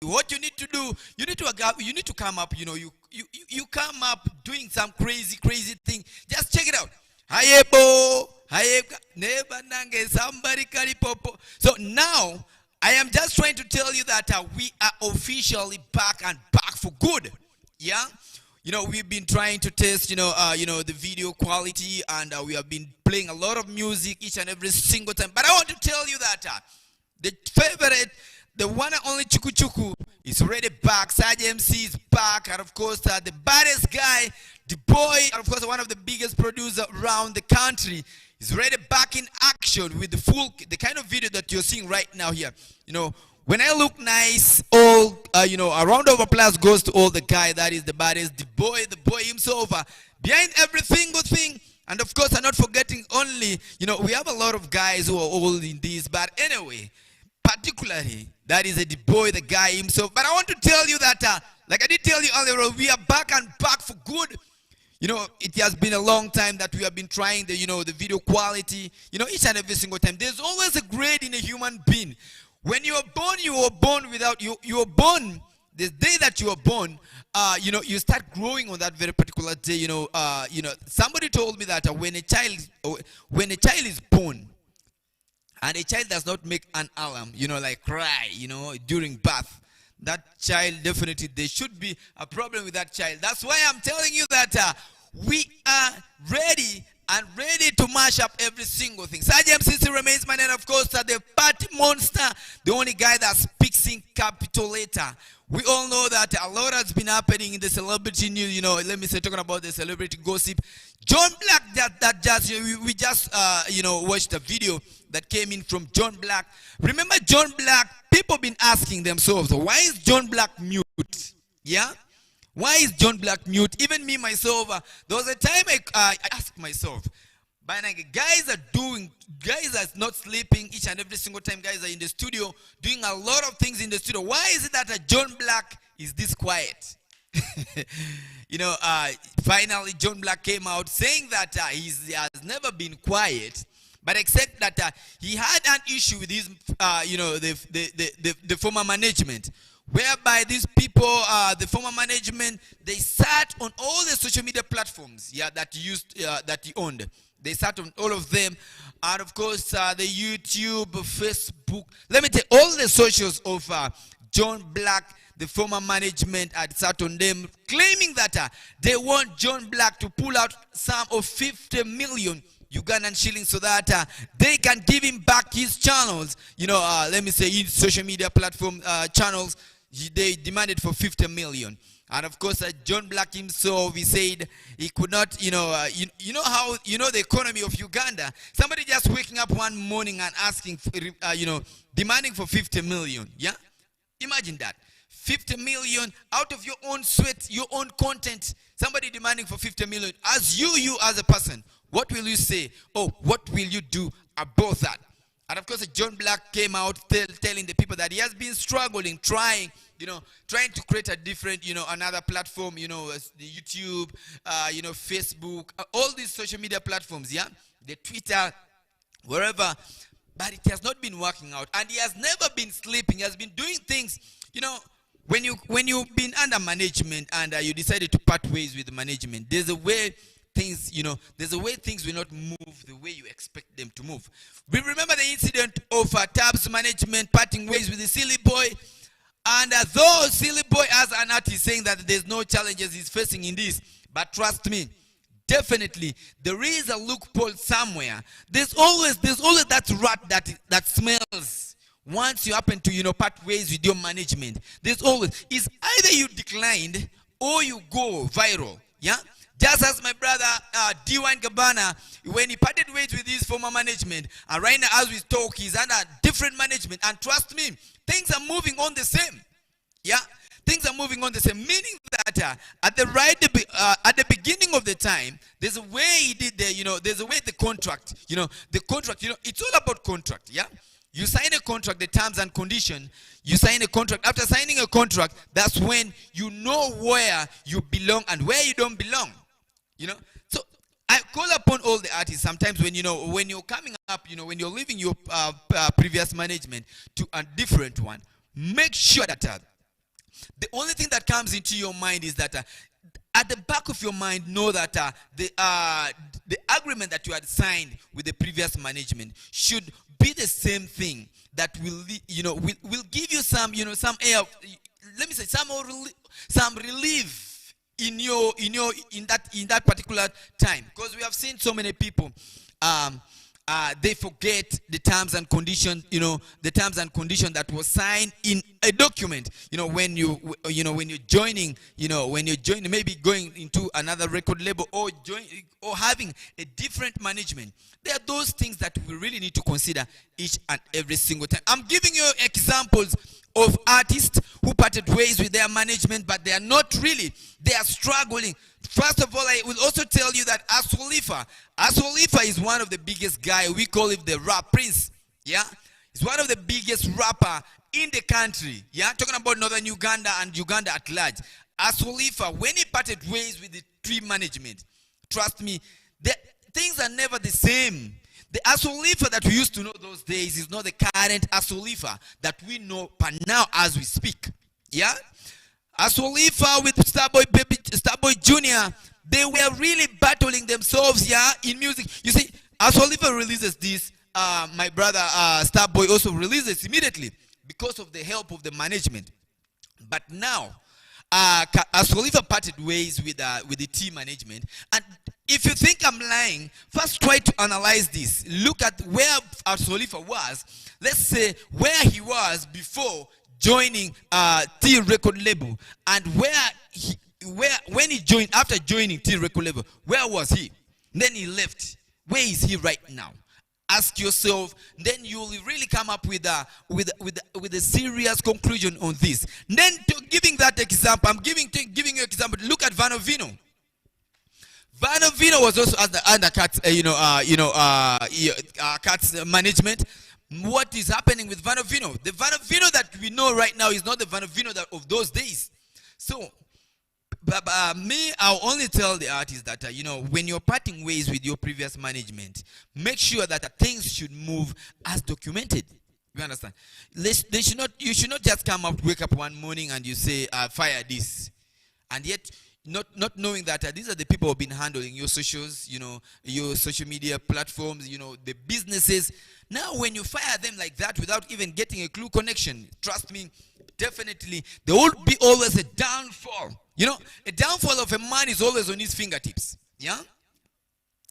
what you need to do, you need to come up, you come up doing some crazy thing. Just check it out. Hayebo, neba nange somebody kalipopo. So now I am just trying to tell you that we are officially back for good. Yeah. We've been trying to test, the video quality, and we have been playing a lot of music each and every single time. But I want to tell you that the favorite, the one and only CHUKU-CHUKU is already back. Saj MC is back, and of course, the baddest guy, the boy, and of course, one of the biggest producers around the country, is already back in action with the kind of video that you're seeing right now here. When I look nice, a round of applause goes to all the guy that is the baddest, the boy himself, behind every single thing. And of course, I'm not forgetting only, we have a lot of guys who are all in this, but anyway, particularly, that is the boy, the guy himself. But I want to tell you that, like I did tell you earlier, we are back for good. It has been a long time that we have been trying the video quality, each and every single time. There's always a grade in a human being. When you are born without, you are born, the day that you are born, you start growing on that very particular day. Somebody told me that when a child is born, and a child does not make an alarm, like cry, during birth, that child, definitely there should be a problem with that child. That's why I'm telling you that we are ready to mash up every single thing. Saj MC remains my name, of course, the party monster, the only guy that speaks in capital letter. We all know that a lot has been happening in the celebrity news, let me say, talking about the celebrity gossip. John Black, we just watched a video that came in from John Black. Remember John Black? People been asking themselves, why is John Black mute? Yeah? Why is John Black mute? Even me, myself, there was a time I asked myself, guys are not sleeping each and every single time. Guys are in the studio doing a lot of things in the studio. Why is it that John Black is this quiet? Finally John Black came out saying that he has never been quiet, but except that he had an issue with his, the former management, whereby these people, the former management, they sat on all the social media platforms, that he owned. They sat on all of them, and of course, the YouTube, Facebook. Let me tell you, all the socials of John Black, the former management, had sat on them, claiming that they want John Black to pull out some of 50 million Ugandan shillings so that they can give him back his channels. Let me say, his social media platform channels. They demanded for 50 million. And of course, John Black himself, he said he could not, how, the economy of Uganda. Somebody just waking up one morning and asking, demanding for 50 million. Yeah? Imagine that. 50 million out of your own sweat, your own content. Somebody demanding for 50 million. As you as a person, what will you say? Oh, what will you do about that? And of course, John Black came out telling the people that he has been struggling, trying to create a different, another platform, the YouTube, Facebook, all these social media platforms, the Twitter, wherever. But it has not been working out. And he has never been sleeping. He has been doing things, when you've been under management and you decided to part ways with the management, there's a way things, there's a way things will not move the way you expect them to move. We remember the incident of Tab's management parting ways with the Silly Boy. And though Silly Boy has an artist saying that there's no challenges he's facing in this, but trust me, definitely there is a loophole somewhere. There's always that rat that smells once you happen to part ways with your management. There's always, it's either you declined or you go viral. Yeah. Just as my brother D1 Gabana, when he parted ways with his former management, and right now as we talk, he's under different management. And trust me, things are moving on the same. Yeah, things are moving on the same. Meaning that at the beginning of the time, there's a way he did there's a way the contract, it's all about contract. Yeah. You sign a contract, the terms and condition. You sign a contract. After signing a contract, that's when you know where you belong and where you don't belong. So I call upon all the artists sometimes when you're coming up, when you're leaving your previous management to a different one, make sure that the only thing that comes into your mind is that at the back of your mind, know that the agreement that you had signed with the previous management should be the same thing that will give you some some air, let me say some relief in that particular time, because we have seen so many people they forget the terms and conditions, the terms and conditions that was signed in a document, when you're joining, maybe going into another record label or having a different management. There are those things that we really need to consider each and every single time. I'm giving you examples of artists who parted ways with their management, but they are struggling. First of all, I will also tell you that Aswalifa is one of the biggest guy. We call him the rap prince. Yeah, he's one of the biggest rapper in the country. Yeah, talking about northern Uganda and Uganda at large. Aswalifa, when he parted ways with the tree management, trust me, things are never the same. The Aswalifa that we used to know those days is not the current Aswalifa that we know per now as we speak. Yeah? Aswalifa with Starboy Jr., they were really battling themselves, yeah, in music. You see, Aswalifa releases this, my brother Starboy also releases immediately because of the help of the management. But now, Aswalifa parted ways with the team management. And if you think I'm lying, first try to analyze this. Look at where Aswalifa was. Let's say where he was before joining T record label, and when he joined, after joining T record label, where was he? Then he left. Where is he right now? Ask yourself. Then you will really come up with a serious conclusion on this. Then giving that example, I'm giving you an example. Look at Vanovino. Vanovino was also under Cat's management. What is happening with Vanovino? The Vanovino that we know right now is not the Vanovino of those days. So, I'll only tell the artist that, when you're parting ways with your previous management, make sure that things should move as documented. You understand? You should not just wake up one morning and you say, fire this. And yet, not knowing that these are the people who have been handling your socials, your social media platforms, the businesses. Now, when you fire them like that without even getting a clue connection, trust me, definitely, there will be always a downfall. A downfall of a man is always on his fingertips. Yeah?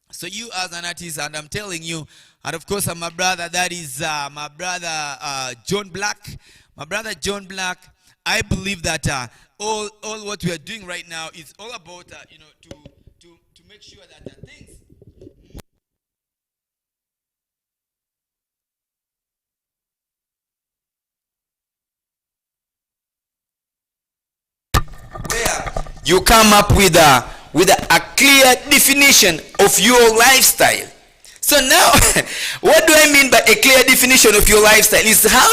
So you as an artist, and I'm telling you, and of course, my brother, that is my brother John Black. My brother John Black, I believe that all what we are doing right now is all about, to make sure that things. You come up with a clear definition of your lifestyle. So now, what do I mean by a clear definition of your lifestyle? Is how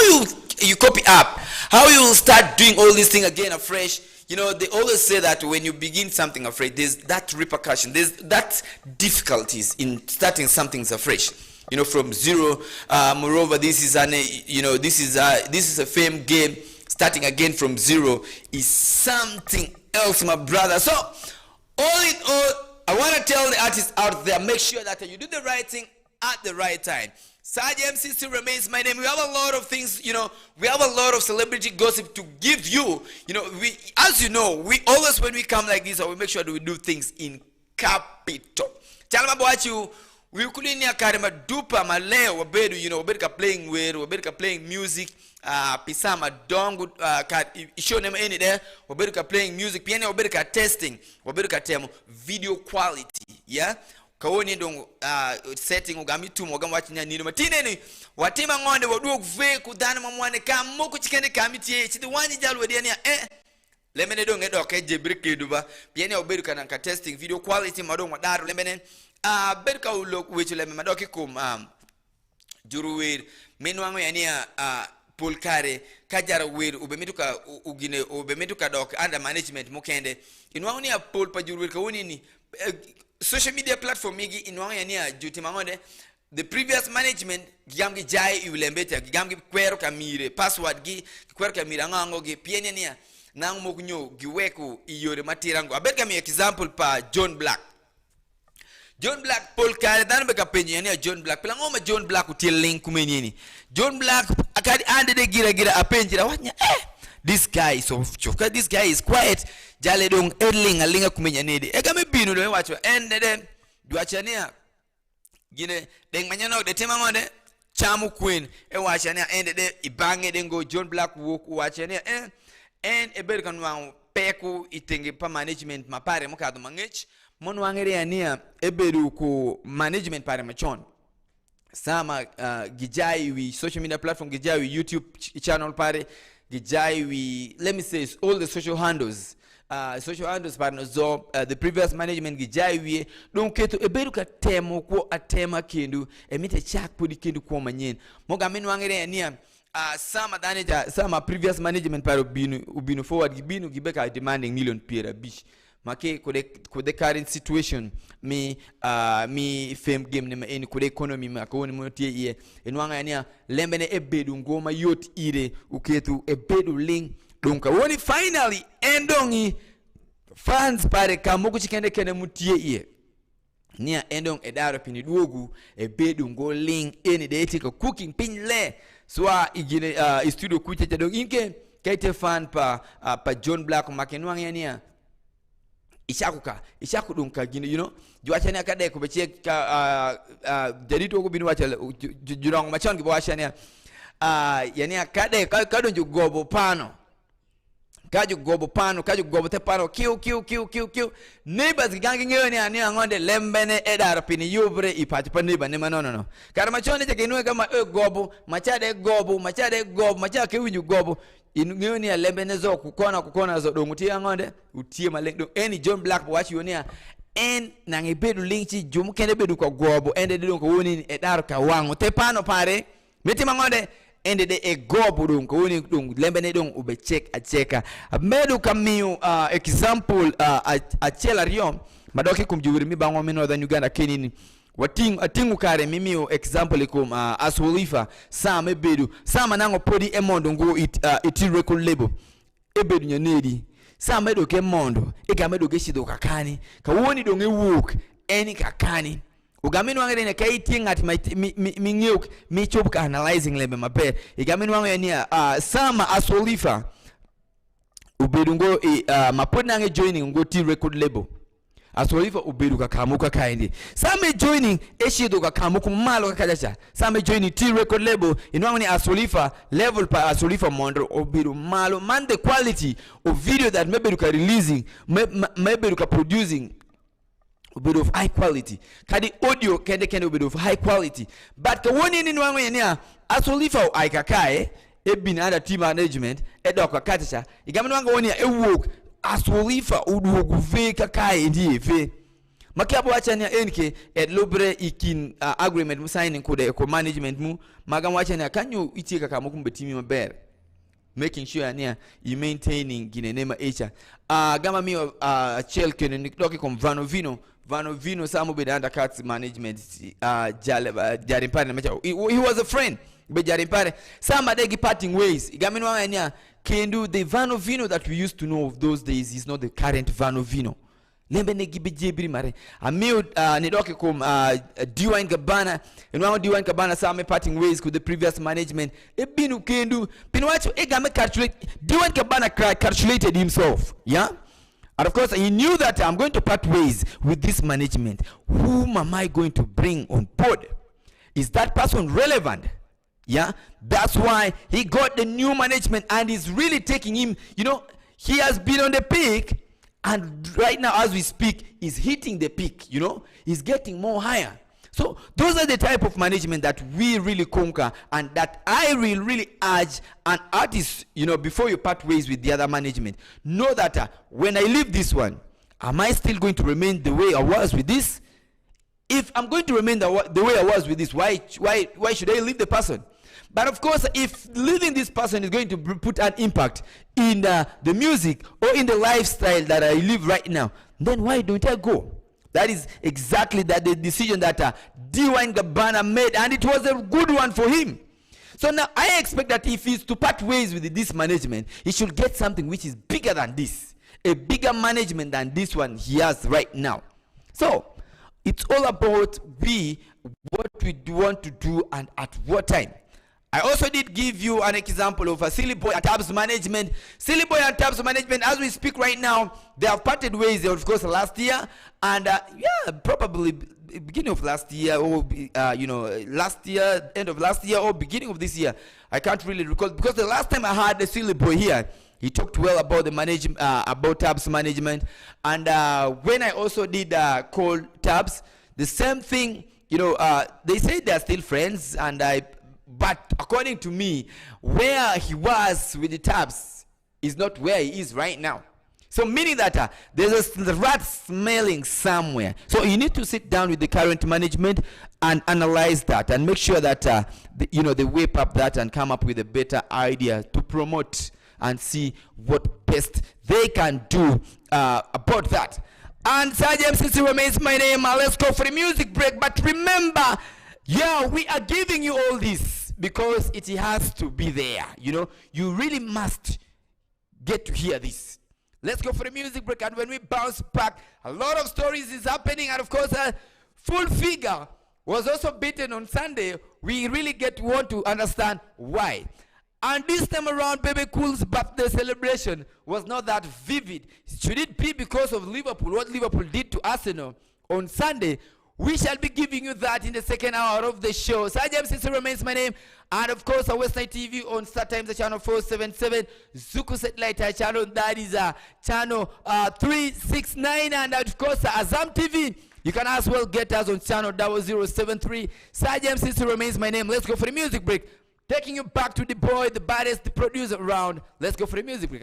you copy up, how you will start doing all these things again afresh. They always say that when you begin something afresh, there's that repercussion, there's that difficulties in starting something afresh. From zero. Moreover, this is this is a fame game. Starting again from zero is something else, my brother. So, all in all, I want to tell the artists out there, make sure that you do the right thing at the right time. Saj MC still remains my name. We have a lot of things, we have a lot of celebrity gossip to give you. As you know, we always, when we come like this, we make sure that we do things in capital. Tell them about you. We couldn't hear Karima Dupa, Malay, we're playing with, we're playing music. Pisama dongo show them any there. We're playing music. Piano, we're testing. We're video quality. Yeah. Kawoni ndong setting ugamitu mugamwachinya nino matineni watima ngonde wadu kuve kudana mamwane kamuku chikende kamiti chiti wani jalu wediania lemene donge doke jebriki duba piano we're ka testing video quality madong madaru lemene berka ulok wechu leme madoki kum juruwir menwango yania polkare kajara wir ubemetuka ugine ubemetuka dok under management mukende inwango ya pol pa juruwir kawoni ni social media platform migi inwango yania juti mangode the previous management gigamgi jai ulembeta gigamgi kwero kamire password gi kwero kamire ngango gi pienya nia nang mo kunyo giweku iyore matirango abet kami example pa John Black Paul kare dan be kapenye ni John Black pelango ma John Black util link kumenini John Black akadi ande de gira apenjira wanya this guy is so choka this guy is quiet jale dong edling alinga kumenya nedi egame binu do wacho ende de duachania gine deng manyano de tema ngode chamu queen wachania ende de ibange dengo John Black walk wachania en eber kan wan peku itenge pa management mapare mukado mangech mon wangere ania eberu ko management pare machon sama gijai wi social media platform gijai wi YouTube channel pare gijai wi let me say all the social handles partner zo the previous management gijai wi don keto eberu ka temo ko atema kindu emite chak podi kindu ko manyen moga men wangere ania sama previous management pare ubinu forward gibinu gibeka demanding million pera bish make kode current situation me fame game ne en kode economy ma ko ni motie ye enwanga ania lembene ebedu ngoma yot ire uketu ebedu ling donka woni finally endongi fans pare kamuku chikende kene mutie ye nia endong edaro pini duogu ebedu ngo ling eni de etika cooking pinle swa igine studio kuche dong inke kaite fan pa John Black makenwanga ania ishaku dunka gini you know juachania kade ko beche ka jarito ko binu wacha jurang machon gibo wachania yani kade kadon ju gobo pano kaju gobo te pano kiu neighbors gangi ngeni ani ngonde lembene edar pini yubre ipati pa neighbor ne no kar machon je kenwe kama gobo machade machake winju gobo ingoni ya lembene zo kukona zo dongutia ngonde utie malendo eni John Black watch yonia en nangebedu linki jumu kende bedu ko gobo ende de ko woni e dar ka wango te pano pare meti mangonde ende de e gobo dun ko woni dun lembene dun ube check a cheka medu kamiu example a chela riom madoke kumjuri mi bango mi northern Uganda kenini atingu kare mimi example kum aswolifa sama ebedu sama nango podi emondo ngo iti record label ebedu nyanedi sama edo ke mondo egamedo ke shido kakani ka woni do nge work eni kakani ugamini wange ne kai tingat mi ngeuk mi chop ka analyzing lebe mabe igamini wange ni sama aswolifa ubedu ngo mapodi nange joining ngo iti record label asolifa ubedu kakamuka kaindi same joining eshido kakamuku malo kakajacha same joining T record label inwangani asolifa level pa asolifa mondo ubedu malo man the quality of video that maybe you can releasing maybe you can producing ubedu of high quality kadi audio kende ubedu of high quality but kawoni ni nwangani nia asolifa aikakae ebin under team management edoka katacha igamini wanga woni e work asolifa udugu ve kakae ndiye ve makiabo wachania enke lobre ikin agreement mu signing ko management mu magam wachania kanyo itika kama kumbetimi maber making sure ania you maintaining ginenema echa gama mi chel kene nikoke kom Vanovino samu be undercut management jarimpare mecha he was a friend be jarimpare some adegi parting ways igamini wanya can do the Vanovino that we used to know of those days is not the current Vanovino lembe ne gibe jebri mare amiu nidoke kom Diwain Gabana and one Diwain Gabana some parting ways with the previous management ebinu kendu pinwacho egame calculate Diwain Gabana calculated himself yeah. And of course, he knew that I'm going to part ways with this management. Whom am I going to bring on board? Is that person relevant? Yeah, that's why he got the new management and is really taking him. You know, he has been on the peak, and right now, as we speak, he's hitting the peak. You know, he's getting more higher. So those are the type of management that we really conquer, and that I really urge an artist, you know, before you part ways with the other management, know that when I leave this one, am I still going to remain the way I was with this? If I'm going to remain the way I was with this, why should I leave the person? But of course, if leaving this person is going to put an impact in the music or in the lifestyle that I live right now, then why don't I go? That is exactly the decision that Diwain Gabana made, and it was a good one for him. So now I expect that if he's to part ways with this management, he should get something which is bigger than this, a bigger management than this one he has right now. So it's all about what we want to do and at what time. I also did give you an example of a Silly Boy and Tabs management. Silly Boy and Tabs management, as we speak right now, they have parted ways, of course, last year, and probably beginning of last year, or last year, end of last year, or beginning of this year. I can't really recall, because the last time I had the Silly Boy here, he talked well about the management, about Tabs management, and when I also did call Tabs, the same thing. They say they're still friends, but according to me, where he was with the Tabs is not where he is right now. So meaning that there's a rat smelling somewhere. So you need to sit down with the current management and analyze that and make sure that they whip up that and come up with a better idea to promote and see what best they can do about that. And Sergeant, since it remains my name, let's go for the music break. But remember, we are giving you all this because it has to be there. You really must get to hear this. Let's go for the music break, and when we bounce back, a lot of stories is happening, and of course, Full Figure was also beaten on Sunday. We really want to understand why. And this time around, Baby Cool's birthday celebration was not that vivid. Should it be because of Liverpool, what Liverpool did to Arsenal on Sunday? We shall be giving you that in the second hour of the show. Sergeant Sisi remains my name. And of course, our Western TV on Star Times, the channel 477, Zuku Satellite channel, that is channel 369. And of course, Azam TV, you can as well get us on channel 0073. Sergeant Sisi remains my name. Let's go for the music break. Taking you back to the boy, the baddest, the producer around. Let's go for the music break.